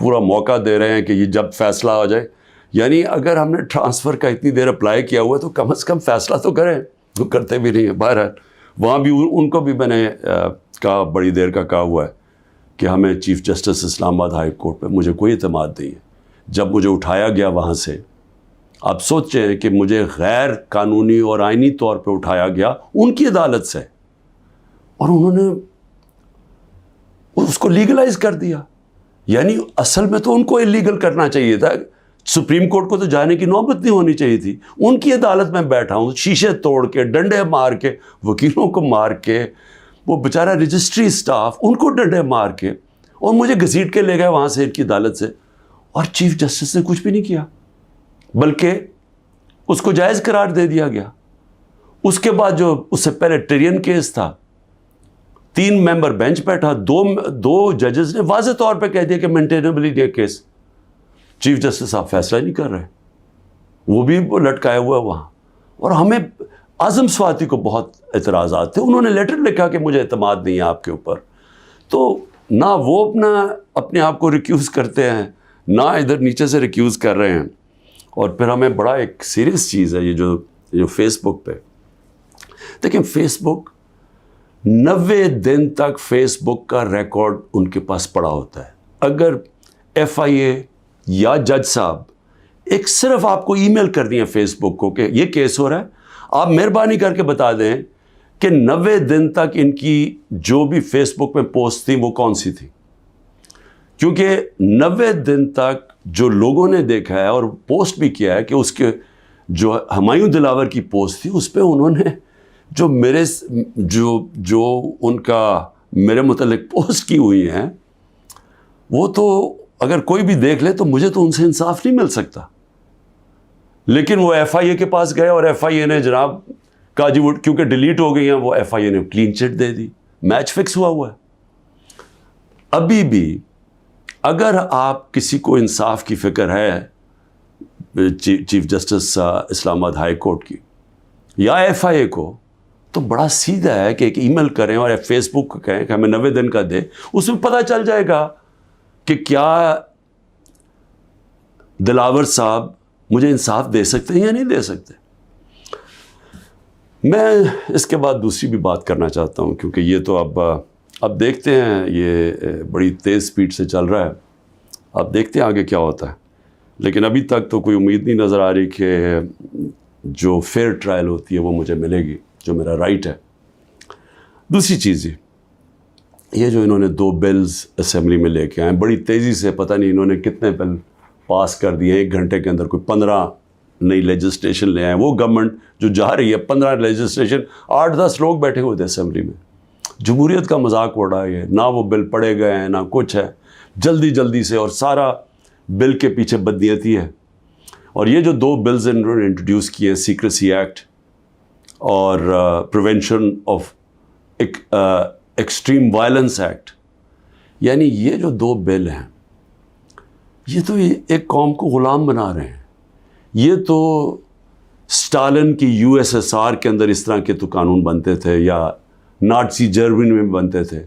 پورا موقع دے رہے ہیں کہ یہ جب فیصلہ ہو جائے. یعنی اگر ہم نے ٹرانسفر کا اتنی دیر اپلائی کیا ہوا ہے تو کم از کم فیصلہ تو کریں. وہ کرتے بھی نہیں ہیں. بہرحال وہاں بھی ان کو بھی میں نے کہا، بڑی دیر کا کہا ہوا ہے کہ ہمیں چیف جسٹس اسلام آباد ہائی کورٹ پہ مجھے کوئی اعتماد نہیں ہے. جب مجھے اٹھایا گیا وہاں سے، آپ سوچیں کہ مجھے غیر قانونی اور آئینی طور پہ اٹھایا گیا ان کی عدالت سے، اور انہوں نے اس کو لیگلائز کر دیا. یعنی اصل میں تو ان کو اللیگل کرنا چاہیے تھا. سپریم کورٹ کو تو جانے کی نوبت نہیں ہونی چاہیے تھی. ان کی عدالت میں بیٹھا ہوں، شیشے توڑ کے، ڈنڈے مار کے، وکیلوں کو مار کے، وہ بیچارہ رجسٹری اسٹاف ان کو ڈنڈے مار کے، اور مجھے گھسیٹ کے لے گئے وہاں سے ان کی عدالت سے. اور چیف جسٹس نے کچھ بھی نہیں کیا، بلکہ اس کو جائز قرار دے دیا گیا. اس کے بعد جو اس سے پہلے ٹرین کیس تھا، 3 ممبر بینچ بیٹھا، دو ججز نے واضح طور پہ کہہ دیا کہ مینٹینیبل ہے کیس. چیف جسٹس صاحب فیصلہ نہیں کر رہے، وہ بھی لٹکایا ہوا ہے وہاں. اور ہمیں اعظم سواتی کو بہت اعتراضات تھے. انہوں نے لیٹر لکھا کہ مجھے اعتماد نہیں ہے آپ کے اوپر. تو نہ وہ اپنے آپ کو ریکیوز کرتے ہیں، نہ ادھر نیچے سے ریکیوز کر رہے ہیں. اور پھر ہمیں بڑا ایک سیریس چیز ہے یہ جو فیس بک پہ دیکھیں. فیس بک 90 دن تک فیس بک کا ریکارڈ ان کے پاس پڑا ہوتا ہے. اگر ایف آئی اے یا جج صاحب ایک صرف آپ کو ای میل کر دیا فیس بک کو کہ یہ کیس ہو رہا ہے، آپ مہربانی کر کے بتا دیں کہ 90 دن تک ان کی جو بھی فیس بک میں پوسٹ تھی وہ کون سی تھی. کیونکہ 90 دن تک جو لوگوں نے دیکھا ہے اور پوسٹ بھی کیا ہے کہ اس کے جو ہمایوں دلاور کی پوسٹ تھی اس پہ انہوں نے جو ان کا میرے متعلق پوسٹ کی ہوئی ہیں، وہ تو اگر کوئی بھی دیکھ لے تو مجھے تو ان سے انصاف نہیں مل سکتا. لیکن وہ ایف آئی اے کے پاس گئے اور ایف آئی اے نے جناب کہا جی وہ کیونکہ ڈیلیٹ ہو گئی ہیں، وہ ایف آئی اے نے کلین چٹ دے دی. میچ فکس ہوا ہے. ابھی بھی اگر آپ کسی کو انصاف کی فکر ہے چیف جسٹس اسلام آباد ہائی کورٹ کی یا ایف آئی اے کو، تو بڑا سیدھا ہے کہ ایک ای میل کریں اور فیس بک کو کہیں کہ ہمیں 90 دن کا دے. اس میں پتہ چل جائے گا کہ کیا دلاور صاحب مجھے انصاف دے سکتے ہیں یا نہیں دے سکتے. میں اس کے بعد دوسری بھی بات کرنا چاہتا ہوں، کیونکہ یہ تو اب دیکھتے ہیں، یہ بڑی تیز سپیڈ سے چل رہا ہے. اب دیکھتے ہیں آگے کیا ہوتا ہے. لیکن ابھی تک تو کوئی امید نہیں نظر آ رہی کہ جو فیئر ٹرائل ہوتی ہے وہ مجھے ملے گی، جو میرا رائٹ ہے. دوسری چیز یہ جو انہوں نے 2 بلز اسمبلی میں لے کے آئے بڑی تیزی سے، پتہ نہیں انہوں نے کتنے بل پاس کر دیے 1 گھنٹے کے اندر. کوئی 15 نئی لیجسلیشن لے آئے. وہ گورنمنٹ جو جا رہی ہے 15 لیجسلیشن، 8-10 لوگ بیٹھے ہوئے تھے اسمبلی میں. جمہوریت کا مذاق اڑ رہا ہے. نہ وہ بل پڑھے گئے ہیں نہ کچھ ہے، جلدی سے، اور سارا بل کے پیچھے بدنیتی ہے. اور یہ جو 2 بلز انہوں نے انٹروڈیوس کیے ہیں، سیکریسی ایکٹ اور prevention of extreme violence act, یعنی یہ جو 2 بل ہیں یہ تو ایک قوم کو غلام بنا رہے ہیں. یہ تو اسٹالن کی USSR کے اندر اس طرح کے تو قانون بنتے تھے، یا نازی جرمنی میں بنتے تھے.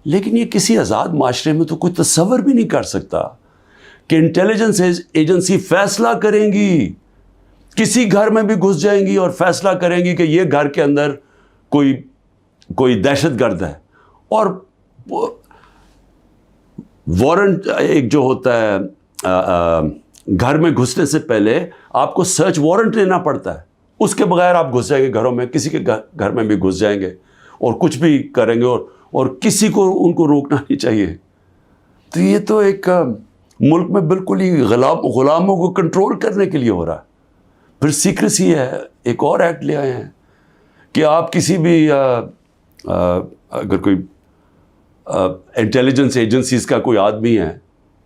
لیکن یہ کسی آزاد معاشرے میں تو کوئی تصور بھی نہیں کر سکتا کہ انٹیلیجنس ایجنسی فیصلہ کریں گی، کسی گھر میں بھی گھس جائیں گی اور فیصلہ کریں گی کہ یہ گھر کے اندر کوئی دہشت گرد ہے. اور وارنٹ ایک جو ہوتا ہے گھر میں گھسنے سے پہلے آپ کو سرچ وارنٹ لینا پڑتا ہے. اس کے بغیر آپ گھس جائیں گے گھروں میں، کسی کے گھر میں بھی گھس جائیں گے اور کچھ بھی کریں گے، اور کسی کو ان کو روکنا نہیں چاہیے. تو یہ تو ایک ملک میں بالکل ہی غلاموں کو کنٹرول کرنے کے لیے ہو رہا ہے. پھر سیکریسی ہے، ایک اور ایکٹ لے آئے ہیں کہ آپ کسی بھی اگر کوئی انٹیلیجنس ایجنسیز کا کوئی آدمی ہے،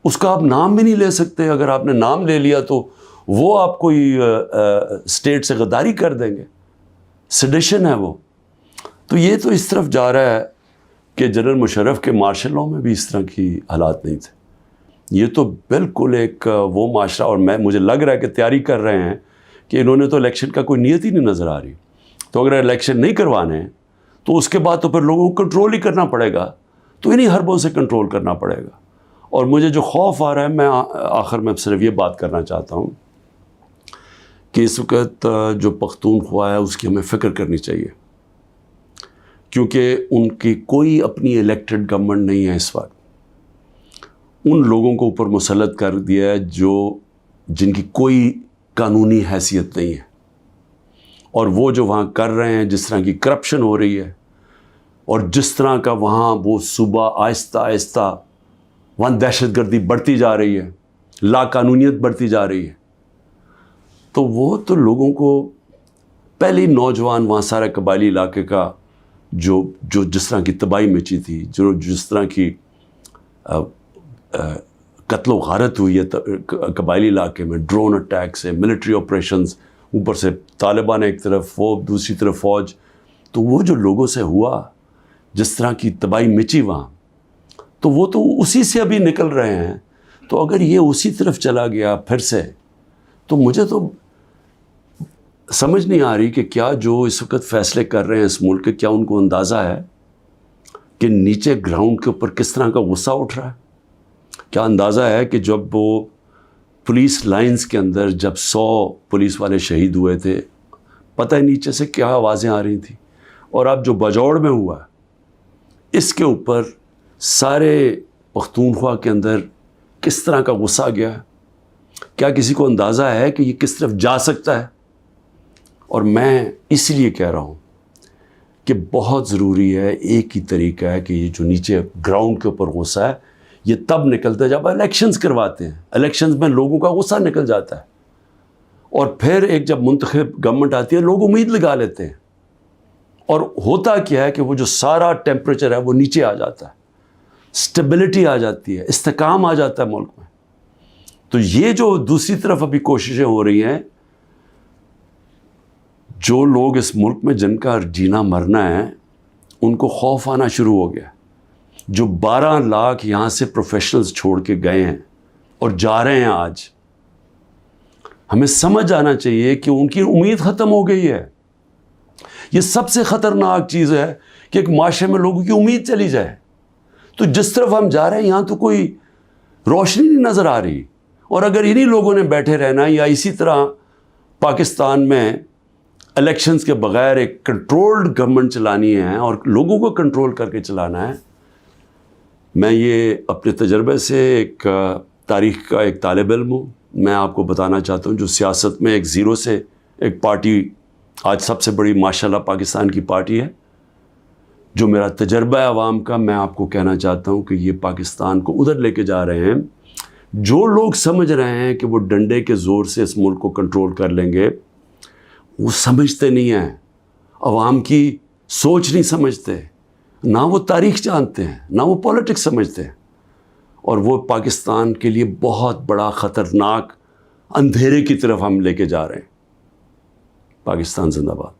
اس کا آپ نام بھی نہیں لے سکتے. اگر آپ نے نام لے لیا تو وہ آپ کوئی اسٹیٹ سے غداری کر دیں گے، سیڈیشن ہے وہ. تو یہ تو اس طرف جا رہا ہے کہ جنرل مشرف کے مارشل لاء میں بھی اس طرح کی حالات نہیں تھے. یہ تو بالکل ایک وہ معاشرہ، اور مجھے لگ رہا ہے کہ تیاری کر رہے ہیں کہ انہوں نے تو الیکشن کا کوئی نیت ہی نہیں نظر آ رہی. تو اگر الیکشن نہیں کروانے ہیں تو اس کے بعد تو پھر لوگوں کو کنٹرول ہی کرنا پڑے گا. تو انہی حربوں سے کنٹرول کرنا پڑے گا. اور مجھے جو خوف آ رہا ہے، میں آخر میں صرف یہ بات کرنا چاہتا ہوں کہ اس وقت جو پختونخوا ہے اس کی ہمیں فکر کرنی چاہیے، کیونکہ ان کی کوئی اپنی الیکٹڈ گورنمنٹ نہیں ہے اس وقت. ان لوگوں کو اوپر مسلط کر دیا ہے جن کی کوئی قانونی حیثیت نہیں ہے، اور وہ جو وہاں کر رہے ہیں، جس طرح کی کرپشن ہو رہی ہے اور جس طرح کا وہاں وہ صوبہ آہستہ آہستہ وہاں دہشت گردی بڑھتی جا رہی ہے، لا قانونیت بڑھتی جا رہی ہے، تو وہ تو لوگوں کو پہلے نوجوان وہاں سارے قبائلی علاقے کا جو جس طرح کی تباہی مچی تھی، جس طرح کی قتل و غارت ہوئی ہے قبائلی علاقے میں، ڈرون اٹیک سے، ملٹری آپریشنز، اوپر سے طالبان ایک طرف، وہ دوسری طرف فوج، تو وہ جو لوگوں سے ہوا، جس طرح کی تباہی مچی وہاں، تو وہ تو اسی سے ابھی نکل رہے ہیں. تو اگر یہ اسی طرف چلا گیا پھر سے، تو مجھے تو سمجھ نہیں آ رہی کہ کیا جو اس وقت فیصلے کر رہے ہیں اس ملک کے، کیا ان کو اندازہ ہے کہ نیچے گراؤنڈ کے اوپر کس طرح کا غصہ اٹھ رہا ہے؟ کیا اندازہ ہے کہ جب وہ پولیس لائنز کے اندر جب 100 پولیس والے شہید ہوئے تھے، پتہ ہے نیچے سے کیا آوازیں آ رہی تھیں؟ اور اب جو بجوڑ میں ہوا، اس کے اوپر سارے پختونخوا کے اندر کس طرح کا غصہ گیا ہے؟ کیا کسی کو اندازہ ہے کہ یہ کس طرف جا سکتا ہے؟ اور میں اس لیے کہہ رہا ہوں کہ بہت ضروری ہے، ایک ہی طریقہ ہے کہ یہ جو نیچے گراؤنڈ کے اوپر غصہ ہے، یہ تب نکلتا ہے جب الیکشنز کرواتے ہیں. الیکشنز میں لوگوں کا غصہ نکل جاتا ہے، اور پھر ایک جب منتخب گورنمنٹ آتی ہے، لوگ امید لگا لیتے ہیں، اور ہوتا کیا ہے کہ وہ جو سارا ٹیمپریچر ہے وہ نیچے آ جاتا ہے، اسٹیبلٹی آ جاتی ہے، استحکام آ جاتا ہے ملک میں. تو یہ جو دوسری طرف ابھی کوششیں ہو رہی ہیں، جو لوگ اس ملک میں جن کا جینا مرنا ہے، ان کو خوف آنا شروع ہو گیا. جو 12 لاکھ یہاں سے پروفیشنلز چھوڑ کے گئے ہیں اور جا رہے ہیں، آج ہمیں سمجھ آنا چاہیے کہ ان کی امید ختم ہو گئی ہے. یہ سب سے خطرناک چیز ہے کہ ایک معاشرے میں لوگوں کی امید چلی جائے. تو جس طرف ہم جا رہے ہیں، یہاں تو کوئی روشنی نہیں نظر آ رہی. اور اگر انہی لوگوں نے بیٹھے رہنا، یا اسی طرح پاکستان میں الیکشنز کے بغیر ایک کنٹرولڈ گورنمنٹ چلانی ہے اور لوگوں کو کنٹرول کر کے چلانا ہے. میں یہ اپنے تجربے سے ایک تاریخ کا ایک طالب علم ہوں. میں آپ کو بتانا چاہتا ہوں، جو سیاست میں ایک زیرو سے ایک پارٹی آج سب سے بڑی ماشاءاللہ پاکستان کی پارٹی ہے، جو میرا تجربہ ہے عوام کا، میں آپ کو کہنا چاہتا ہوں کہ یہ پاکستان کو ادھر لے کے جا رہے ہیں. جو لوگ سمجھ رہے ہیں کہ وہ ڈنڈے کے زور سے اس ملک کو کنٹرول کر لیں گے، وہ سمجھتے نہیں ہیں، عوام کی سوچ نہیں سمجھتے، نہ وہ تاریخ جانتے ہیں، نہ وہ پولیٹکس سمجھتے ہیں، اور وہ پاکستان کے لیے بہت بڑا خطرناک اندھیرے کی طرف ہم لے کے جا رہے ہیں. پاکستان زندہ باد.